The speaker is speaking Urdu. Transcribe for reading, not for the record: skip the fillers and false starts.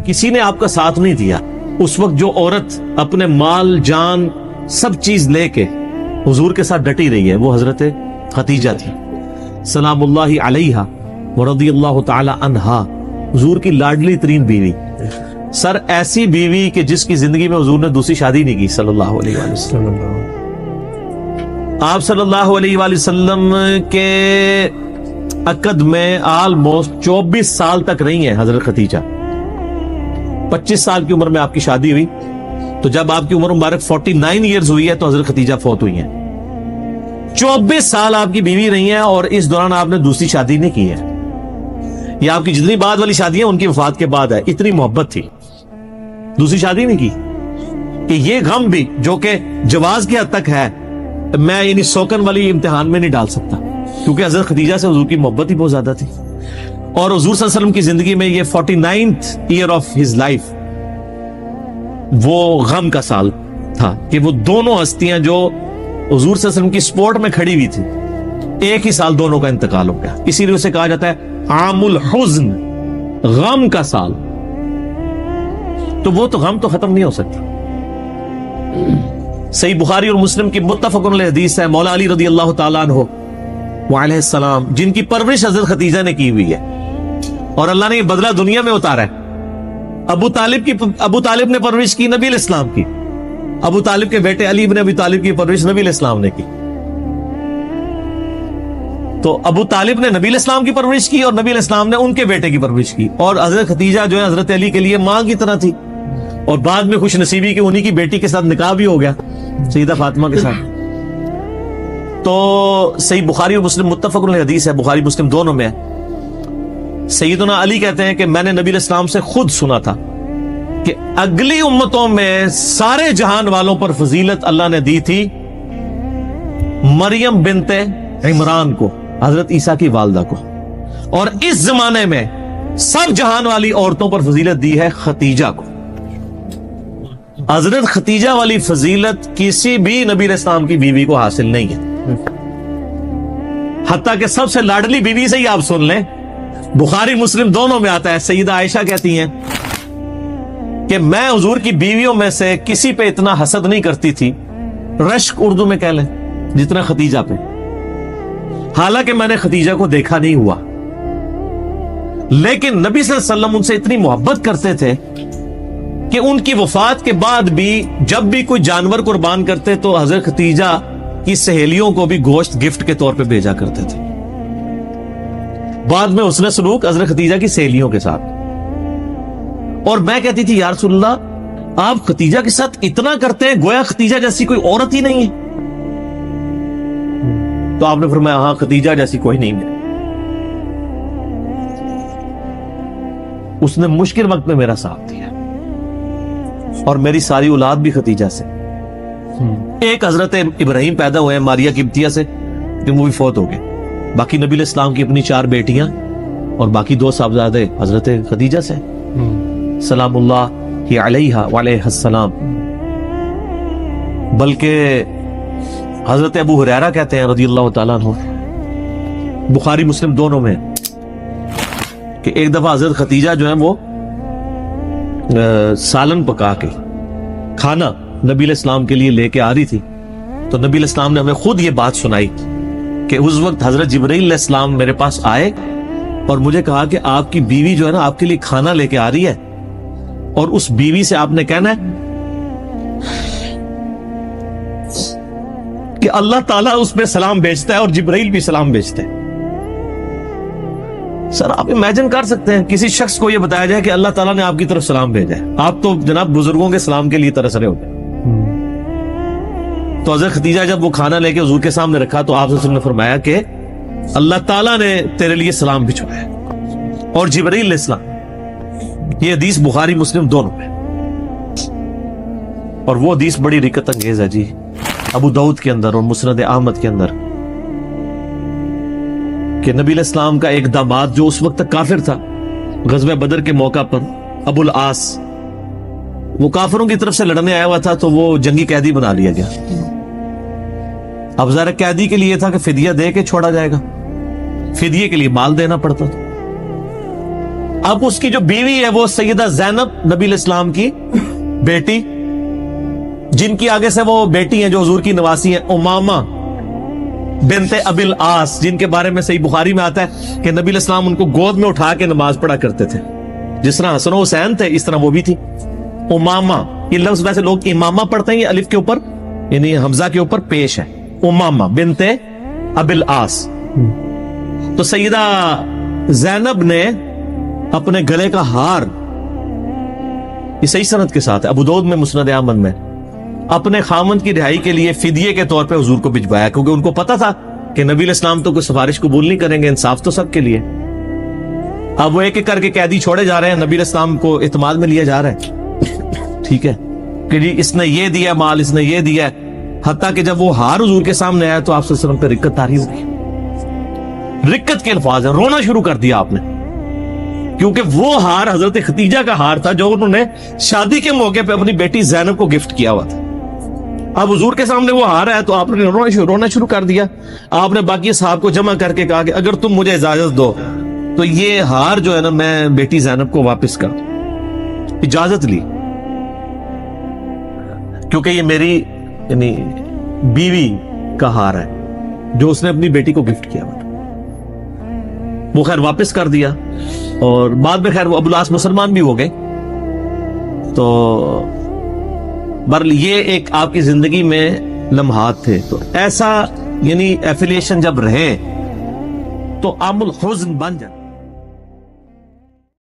کسی نے آپ کا ساتھ نہیں دیا. اس وقت جو عورت اپنے مال جان سب چیز لے کے حضور کے ساتھ ڈٹی رہی ہے وہ حضرت خدیجہ تھی سلام اللہ علیہا ورضی اللہ تعالی عنہا, حضور کی لاڈلی ترین بیوی. سر ایسی بیوی کہ جس کی زندگی میں حضور نے دوسری شادی نہیں کی صلی اللہ علیہ وآلہ وسلم. آپ صلی اللہ علیہ وآلہ وسلم کے عقد میں آلموسٹ 24 سال تک رہی ہیں حضرت خدیجہ. 25 سال کی عمر میں آپ کی شادی ہوئی, تو جب آپ کی عمر مبارک 49 ایئرز ہوئی ہے تو حضرت خدیجہ فوت ہوئی ہیں. 24 سال آپ کی بیوی رہی ہیں اور اس دوران آپ نے دوسری شادی نہیں کی ہے. یہ آپ کی جتنی بعد والی شادی ہیں ان کی وفات کے بعد ہے. اتنی محبت تھی, دوسری شادی نہیں کی. کہ یہ غم بھی جو کہ جواز کی حد تک ہے, میں یعنی سوکن والی امتحان میں نہیں ڈال سکتا, کیونکہ حضرت خدیجہ سے حضور کی محبت ہی بہت زیادہ تھی. اور حضور صلی اللہ علیہ وسلم کی زندگی میں یہ 49th year of his life وہ غم کا سال تھا کہ وہ دونوں ہستیاں جو حضور صلی اللہ علیہ وسلم کی سپورٹ میں کھڑی ہوئی تھی, ایک ہی سال دونوں کا انتقال ہو گیا. اسی لیے اسے کہا جاتا ہے عام الحزن, غم کا سال. تو وہ تو غم تو ختم نہیں ہو سکتا. صحیح بخاری اور مسلم کی متفق علیہ حدیث ہے, مولا علی رضی اللہ تعالیٰ عنہ وعلیہ السلام جن کی پرورش حضرت خدیجہ نے کی ہوئی ہے اور اللہ نے یہ بدلہ دنیا میں اتارا ہے. ابو طالب نے پرورش کی نبی علیہ السلام کی. ابو طالب کے بیٹے علی بن ابی طالب کی پرورش نبی علیہ السلام نے کی. تو ابو طالب نے نبی علیہ السلام کی پرورش کی اور نبی علیہ السلام نے ان کے بیٹے کی پرورش کی. اور حضرت خدیجہ جو ہے حضرت علی کے لیے ماں کی طرح تھی, اور بعد میں خوش نصیبی کہ انہی کی بیٹی کے ساتھ نکاح بھی ہو گیا سیدہ فاطمہ کے ساتھ. تو صحیح بخاری اور مسلم متفق علیہ حدیث ہے, بخاری مسلم دونوں میں ہے. سیدنا علی کہتے ہیں کہ میں نے نبی علیہ السلام سے خود سنا تھا کہ اگلی امتوں میں سارے جہان والوں پر فضیلت اللہ نے دی تھی مریم بنت عمران کو, حضرت عیسیٰ کی والدہ کو, اور اس زمانے میں سب جہان والی عورتوں پر فضیلت دی ہے خدیجہ کو. حضرت خدیجہ والی فضیلت کسی بھی نبی علیہ السلام کی بیوی کو حاصل نہیں ہے. حتیٰ کہ سب سے لاڈلی بیوی سے ہی آپ سن لیں, بخاری مسلم دونوں میں آتا ہے, سیدہ عائشہ کہتی ہیں کہ میں حضور کی بیویوں میں سے کسی پہ اتنا حسد نہیں کرتی تھی, رشک اردو میں کہہ لیں, جتنا خدیجہ پہ. حالانکہ میں نے خدیجہ کو دیکھا نہیں ہوا, لیکن نبی صلی اللہ علیہ وسلم ان سے اتنی محبت کرتے تھے کہ ان کی وفات کے بعد بھی جب بھی کوئی جانور قربان کرتے تو حضرت خدیجہ کی سہیلیوں کو بھی گوشت گفٹ کے طور پہ بھیجا کرتے تھے. بعد میں حسن سلوک حضرت خدیجہ کی سہیلیوں کے ساتھ. اور میں کہتی تھی یا رسول اللہ آپ خدیجہ کے ساتھ اتنا کرتے ہیں گویا خدیجہ جیسی کوئی عورت ہی نہیں ہے. تو آپ نے فرمایا ہاں خدیجہ جیسی کوئی نہیں ہے. اس نے مشکل وقت میں میرا ساتھ دیا, اور میری ساری اولاد بھی خدیجہ سے. ایک حضرت ابراہیم پیدا ہوئے ہیں ماریہ قبطیہ سے, کہ وہ بھی فوت ہو گئے. باقی نبی علیہ السلام کی اپنی 4 بیٹیاں اور باقی 2 صاحبزادے حضرت خدیجہ سے سلام اللہ علیہا وعلیہ السلام. بلکہ حضرت ابو ہریرہ کہتے ہیں رضی اللہ تعالیٰ عنہ, بخاری مسلم دونوں میں, کہ ایک دفعہ حضرت خدیجہ جو ہے وہ سالن پکا کے کھانا نبی علیہ السلام کے لیے لے کے آ رہی تھی. تو نبی علیہ السلام نے ہمیں خود یہ بات سنائی کہ اس وقت حضرت جبرائیل علیہ السلام میرے پاس آئے اور مجھے کہا کہ آپ کی بیوی جو ہے نا آپ کے لیے کھانا لے کے آ رہی ہے, اور اس بیوی سے آپ نے کہنا ہے کہ اللہ تعالیٰ اس میں سلام بھیجتا ہے اور جبرائیل بھی سلام بھیجتے ہیں. سر آپ امیجن کر سکتے ہیں کسی شخص کو یہ بتایا جائے کہ اللہ تعالیٰ نے آپ کی طرف سلام بھیجا ہے, آپ تو جناب بزرگوں کے سلام کے لیے ترس رہے ہوتے ہیں. تو حضرت خدیجہ جب وہ کھانا لے کے حضور کے سامنے رکھا تو آپ نے فرمایا کہ اللہ تعالیٰ نے تیرے لیے سلام بھیجوایا اور جبرائیل علیہ السلام. یہ حدیث بخاری مسلم دونوں میں, اور وہ حدیث بڑی رکت انگیز ہے جی, ابو داؤد کے اندر اور مسند احمد کے اندر, کہ نبی علیہ السلام کا ایک داماد جو اس وقت تک کافر تھا, غزوہ بدر کے موقع پر ابو العاص, وہ کافروں کی طرف سے لڑنے آیا ہوا تھا, تو وہ جنگی قیدی بنا لیا گیا. اب ظاہر قیدی کے لیے تھا کہ فدیہ دے کے چھوڑا جائے گا, فدیے کے لیے مال دینا پڑتا تھا. اب اس کی جو بیوی ہے وہ سیدہ زینب نبی علیہ السلام کی بیٹی، جن کی آگے سے وہ بیٹی ہیں جو حضور کی نواسی ہیں، امامہ بنت ابی العاص، جن کے بارے میں صحیح بخاری میں آتا ہے کہ نبی علیہ السلام ان کو گود میں اٹھا کے نماز پڑھا کرتے تھے، جس طرح حسن و حسین تھے اس طرح وہ بھی تھی۔ امامہ، یہ لفظ ویسے لوگ امامہ پڑھتے ہیں، یہ الف کے اوپر یعنی حمزہ کے اوپر پیش ہے، امامہ بنت ابی العاص۔ تو سیدہ زینب نے اپنے گلے کا ہار، یہ صحیح سند کے ساتھ ہے، ابو داؤد میں، مسند احمد میں، اپنے خامند کی رہائی کے لیے فدیے کے طور پہ حضور کو بھجوایا، کیونکہ ان کو پتا تھا کہ نبی علیہ السلام تو کوئی سفارش قبول نہیں کریں گے، انصاف تو سب کے لیے۔ اب وہ ایک ایک کر کے قیدی چھوڑے جا رہے ہیں، نبی علیہ السلام کو اعتماد میں لیا جا رہا ہے، ٹھیک ہے، کہ جی اس نے یہ دیا مال، اس نے یہ دیا ہے، حتیٰ کہ جب وہ ہار حضور کے سامنے آیا تو آپ صلی اللہ علیہ وسلم پہ رکت طاری ہو گئی، رکت کے الفاظ ہیں، رونا شروع کر دیا آپ نے، کیونکہ وہ ہار حضرت خدیجہ کا ہار تھا جو انہوں نے شادی کے موقع پہ اپنی بیٹی زینب کو گفٹ کیا ہوا تھا۔ اب حضور کے سامنے وہ ہار ہے تو آپ نے رونا شروع کر دیا۔ آپ نے باقی صحابہ کو جمع کر کے کہا کہ اگر تم مجھے اجازت دو تو یہ ہار جو ہے نا میں بیٹی زینب کو واپس کر دوں۔ اجازت لی، کیونکہ یہ میری یعنی بیوی کا ہار ہے جو اس نے اپنی بیٹی کو گفٹ کیا ہوا۔ وہ خیر واپس کر دیا، اور بعد میں خیر وہ ابو العاص مسلمان بھی ہو گئے۔ تو برل یہ ایک آپ کی زندگی میں لمحات تھے۔ تو ایسا یعنی ایفیلیشن جب رہے تو عام الحزن بن جائے۔